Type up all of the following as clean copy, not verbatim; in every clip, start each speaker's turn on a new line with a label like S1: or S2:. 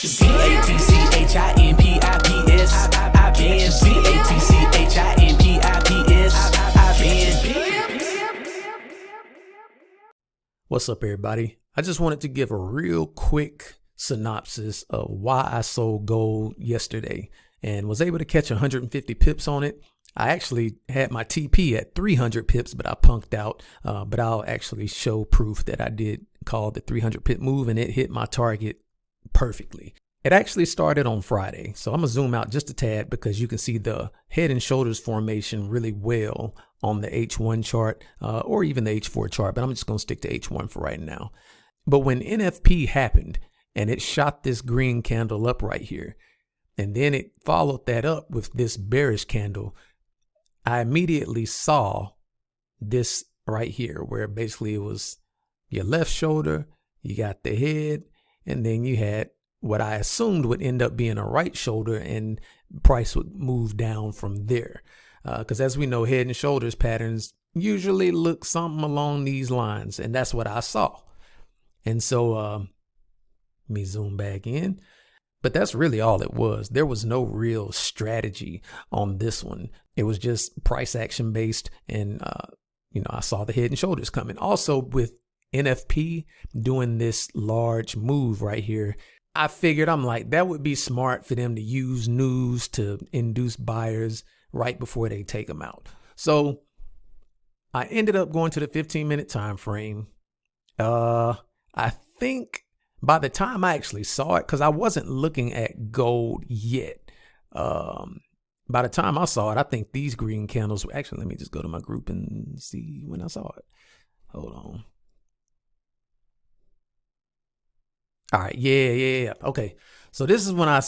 S1: GBPJPYS. I've been GBPJPYS. I've been.
S2: What's up, everybody? I just wanted to give a real quick synopsis of why I sold gold yesterday and was able to catch 150 pips on it. I actually had my TP at 300 pips, but I punked out. But I'll actually show proof that I did call the 300 pip move and it hit my target perfectly. It actually started on Friday. So I'm gonna zoom out just a tad because you can see the head and shoulders formation really well on the H1 chart or even the H4 chart, but I'm just gonna stick to H1 for right now. But when NFP happened and it shot this green candle up right here, and then it followed that up with this bearish candle, I immediately saw this right here where basically it was your left shoulder, you got the head, and then you had what I assumed would end up being a right shoulder, and price would move down from there. Because as we know, head and shoulders patterns usually look something along these lines, and that's what I saw. And so let me zoom back in. But that's really all it was. There was no real strategy on this one. It was just price action based. And, I saw the head and shoulders coming. Also with NFP doing this large move right here, I figured that would be smart for them to use news to induce buyers right before they take them out. So I ended up going to the 15-minute time frame. I think by the time I actually saw it, because I wasn't looking at gold yet. By the time I saw it, I think these green candles were actually, let me just go to my group and see when I saw it. Hold on. All right. Yeah. Okay. So this is when I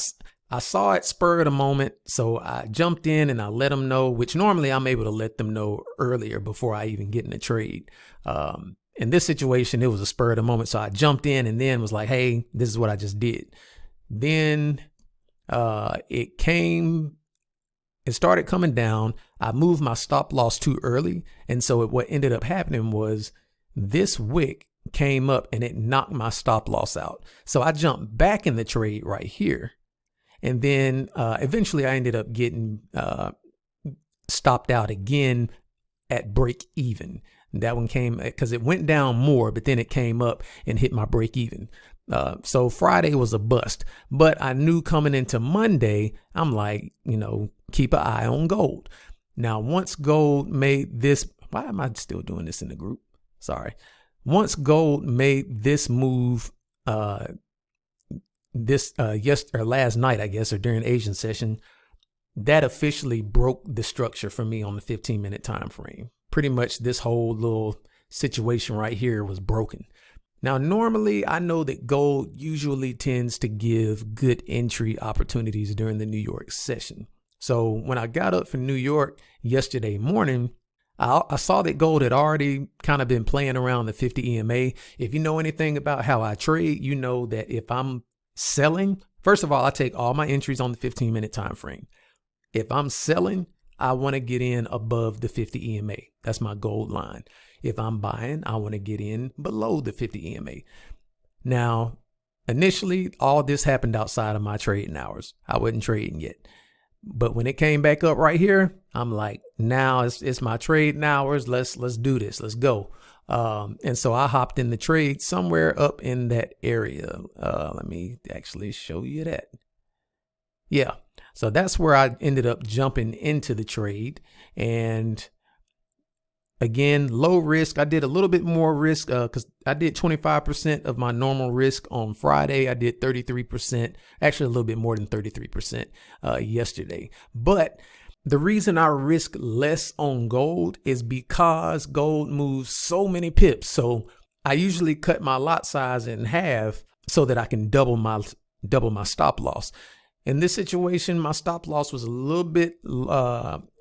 S2: saw it spur of the moment. So I jumped in and I let them know, which normally I'm able to let them know earlier before I even get in the trade. In this situation, it was a spur of the moment. So I jumped in and then was like, hey, this is what I just did. Then it started coming down. I moved my stop loss too early. And so what ended up happening was this wick came up and it knocked my stop loss out. So I jumped back in the trade right here. And then eventually I ended up getting stopped out again at break even. That one came because it went down more, but then it came up and hit my break even. So Friday was a bust, but I knew coming into Monday, I'm like, keep an eye on gold. Now, once gold made this, why am I still doing this in the group? Sorry. Once gold made this move, last night, I guess, or during Asian session, that officially broke the structure for me on the 15-minute time frame. Pretty much this whole little situation right here was broken. Now, normally I know that gold usually tends to give good entry opportunities during the New York session. So when I got up for New York yesterday morning, I saw that gold had already kind of been playing around the 50 EMA. If you know anything about how I trade, you know that if I'm selling, first of all, I take all my entries on the 15-minute time frame. If I'm selling, I want to get in above the 50 EMA. That's my gold line. If I'm buying, I want to get in below the 50 EMA. Now, initially, all this happened outside of my trading hours. I wasn't trading yet. But when it came back up right here, I'm like, now it's my trading hours. Let's do this. Let's go. And so I hopped in the trade somewhere up in that area. Let me actually show you that. Yeah. So that's where I ended up jumping into the trade. And again, low risk. I did a little bit more risk because I did 25% of my normal risk on Friday. I did 33%, actually a little bit more than 33% yesterday. But the reason I risk less on gold is because gold moves so many pips. So I usually cut my lot size in half so that I can double my stop loss. In this situation, my stop loss was a little bit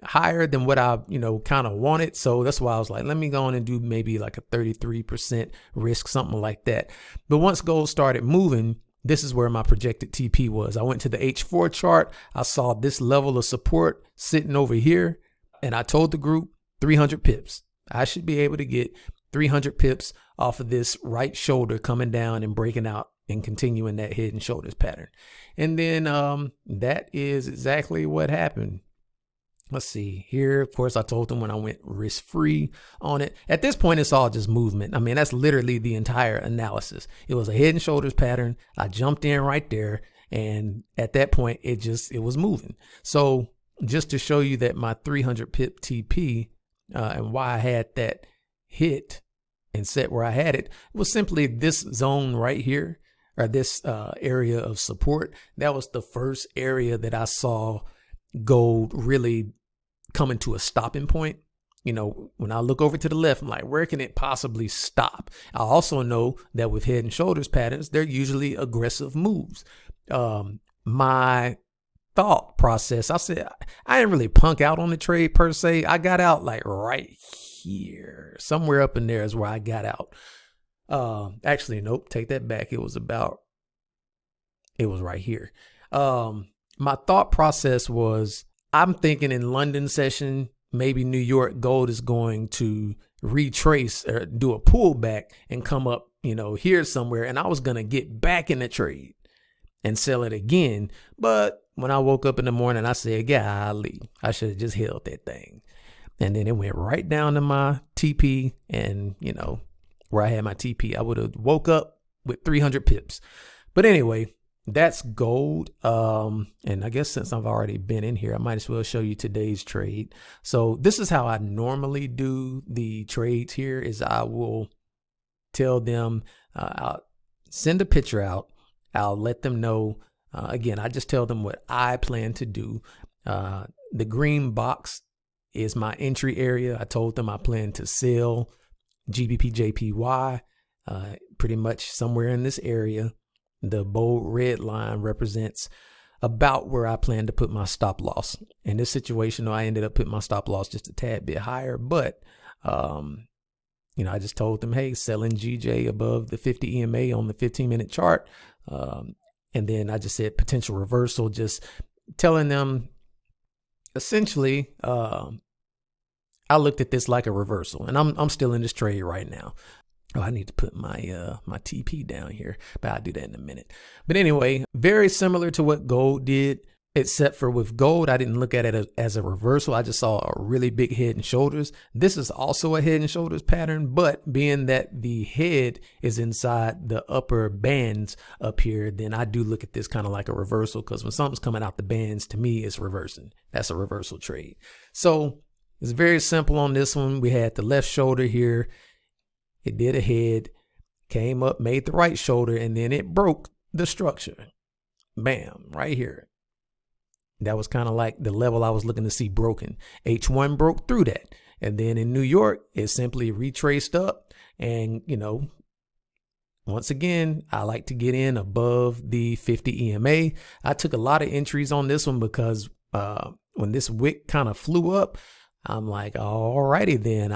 S2: higher than what I, kind of wanted. So that's why I was like, let me go on and do maybe like a 33% risk, something like that. But once gold started moving, this is where my projected TP was. I went to the H4 chart. I saw this level of support sitting over here. And I told the group 300 pips. I should be able to get 300 pips off of this right shoulder coming down and breaking out and continue in that head and shoulders pattern. And then that is exactly what happened. Let's see here. Of course, I told them when I went risk free on it. At this point, it's all just movement. I mean, that's literally the entire analysis. It was a head and shoulders pattern. I jumped in right there. And at that point, it was moving. So just to show you that my 300 pip TP and why I had that hit and set where I had it was simply this zone right here, or this area of support. That was the first area that I saw gold really coming to a stopping point. You know, when I look over to the left, I'm like, where can it possibly stop? I also know that with head and shoulders patterns, they're usually aggressive moves. My thought process, I said, I didn't really punk out on the trade per se. I got out like right here, somewhere up in there is where I got out. Actually, nope, take that back. It was right here. My thought process was, I'm thinking in London session, maybe New York gold is going to retrace or do a pullback and come up, you know, here somewhere. And I was going to get back in the trade and sell it again. But when I woke up in the morning, I said, golly, I should have just held that thing. And then it went right down to my TP, and, you know, where I had my TP, I would have woke up with 300 pips. But anyway, that's gold. And I guess since I've already been in here, I might as well show you today's trade. So this is how I normally do the trades here is I will tell them, I'll send a picture out. I'll let them know. Again, I just tell them what I plan to do. The green box is my entry area. I told them I plan to sell GBPJPY pretty much somewhere in this area. The bold red line represents about where I plan to put my stop loss. In this situation, though, I ended up putting my stop loss just a tad bit higher, but you know, I just told them, hey, selling GJ above the 50 EMA on the 15-minute chart. And then I just said potential reversal, just telling them essentially, I looked at this like a reversal, and I'm still in this trade right now. Oh, I need to put my my TP down here, but I'll do that in a minute. But anyway, very similar to what gold did, except for with gold, I didn't look at it as a reversal. I just saw a really big head and shoulders. This is also a head and shoulders pattern, but being that the head is inside the upper bands up here, then I do look at this kind of like a reversal, because when something's coming out the bands, to me, it's reversing. That's a reversal trade. So it's very simple on this one. We had the left shoulder here. It did a head, came up, made the right shoulder, and then it broke the structure. Bam, right here. That was kind of like the level I was looking to see broken. H1 broke through that. And then in New York, it simply retraced up. And, you know, once again, I like to get in above the 50 EMA. I took a lot of entries on this one because when this wick kind of flew up, I'm like, alrighty then.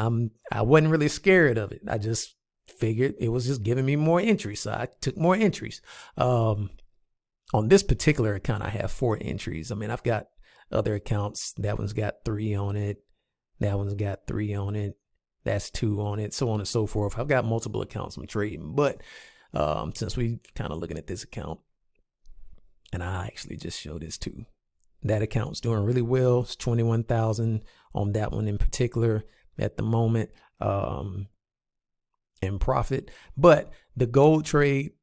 S2: I wasn't really scared of it. I just figured it was just giving me more entries. So I took more entries. On this particular account, I have 4 entries. I mean, I've got other accounts. That one's got 3 on it. That one's got 3 on it. That's 2 on it, so on and so forth. I've got multiple accounts I'm trading. But since we kind of looking at this account, and I actually just show this too. That account's doing really well. It's 21,000 on that one in particular at the moment in profit. But the gold trade,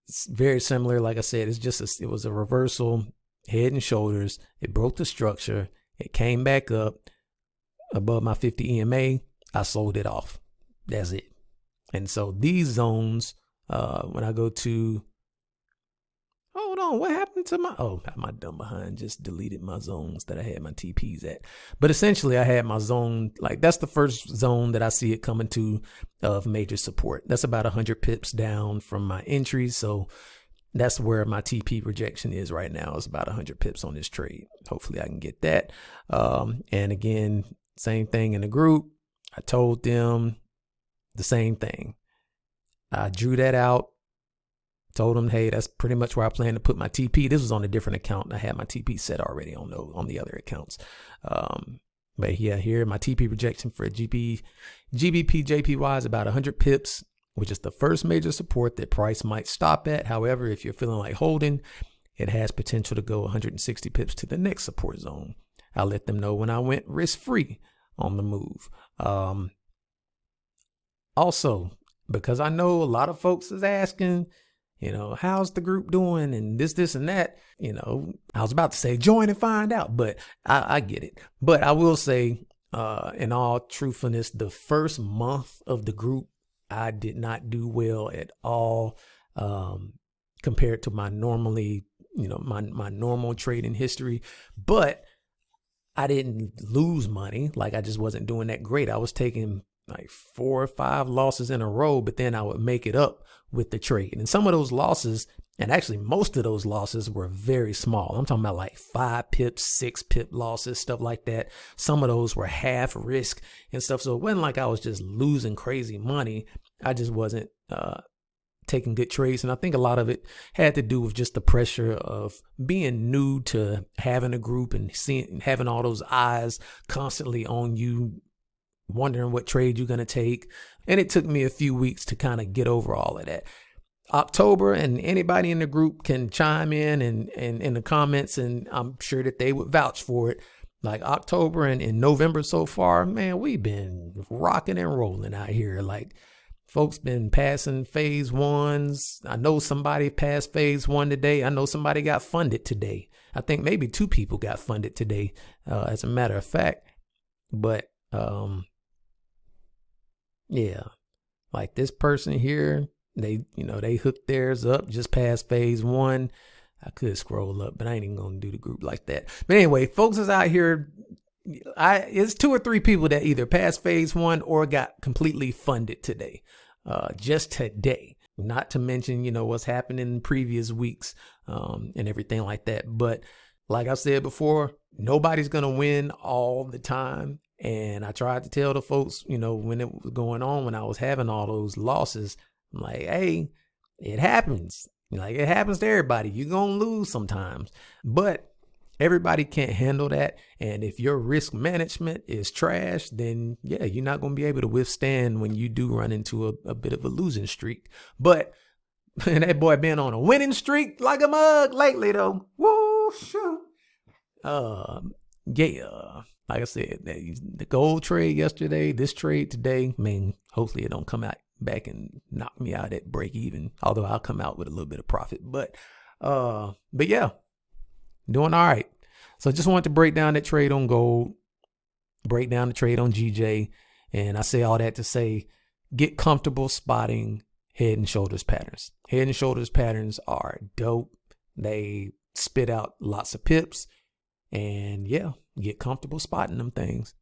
S2: it's very similar. Like I said, it's just it was a reversal, head and shoulders. It broke the structure. It came back up above my 50 EMA. I sold it off. That's it. And so these zones, when I go to, hold on, what happened to my dumb behind just deleted my zones that I had my TPs at. But essentially I had my zone, like that's the first zone that I see it coming to of major support. That's about 100 pips down from my entries. So that's where my TP projection is right now. It's about 100 pips on this trade. Hopefully I can get that. And again, same thing in the group. I told them the same thing. I drew that out. Told them, hey, that's pretty much where I plan to put my TP. This was on a different account. I had my TP set already on the other accounts. But yeah, here my TP projection for GBPJPY is about 100 pips. which is the first major support that price might stop at. However, if you're feeling like holding, it has potential to go 160 pips to the next support zone. I let them know when I went risk-free on the move. Also, because I know a lot of folks is asking, how's the group doing and this and that, I was about to say join and find out, but I get it. But I will say, in all truthfulness, the first month of the group, I did not do well at all, compared to my normally, my normal trading history. But I didn't lose money. Like, I just wasn't doing that great. I was taking like 4 or 5 losses in a row, but then I would make it up with the trade. And some of those losses, and actually most of those losses, were very small. I'm talking about like 5 pips, 6 pip losses, stuff like that. Some of those were half risk and stuff. So it wasn't like I was just losing crazy money. I just wasn't taking good trades. And I think a lot of it had to do with just the pressure of being new to having a group and having all those eyes constantly on you, wondering what trade you're going to take. And it took me a few weeks to kind of get over all of that. October, and anybody in the group can chime in and in the comments, and I'm sure that they would vouch for it. Like October and November so far, man, we've been rocking and rolling out here. Like, folks been passing phase ones. I know somebody passed phase 1 today. I know somebody got funded today. I think maybe 2 people got funded today, as a matter of fact. But yeah, like this person here, they hooked theirs up just past phase 1. I could scroll up, but I ain't even gonna do the group like that. But anyway, folks is out here. It's 2 or 3 people that either passed phase 1 or got completely funded today, just today. Not to mention, what's happened in previous weeks, and everything like that. But like I said before, nobody's gonna win all the time. And I tried to tell the folks, when it was going on, when I was having all those losses, I'm like, hey, it happens. Like, it happens to everybody. You're going to lose sometimes. But everybody can't handle that. And if your risk management is trash, then yeah, you're not going to be able to withstand when you do run into a bit of a losing streak. But that boy been on a winning streak like a mug lately, though. Woo, shoot. Yeah. Like I said, the gold trade yesterday, this trade today, I mean, hopefully it don't come out back and knock me out at break even, although I'll come out with a little bit of profit. But yeah, doing all right. So just wanted to break down that trade on gold, break down the trade on GJ. And I say all that to say, get comfortable spotting head and shoulders patterns. Head and shoulders patterns are dope. They spit out lots of pips. And yeah, get comfortable spotting them things.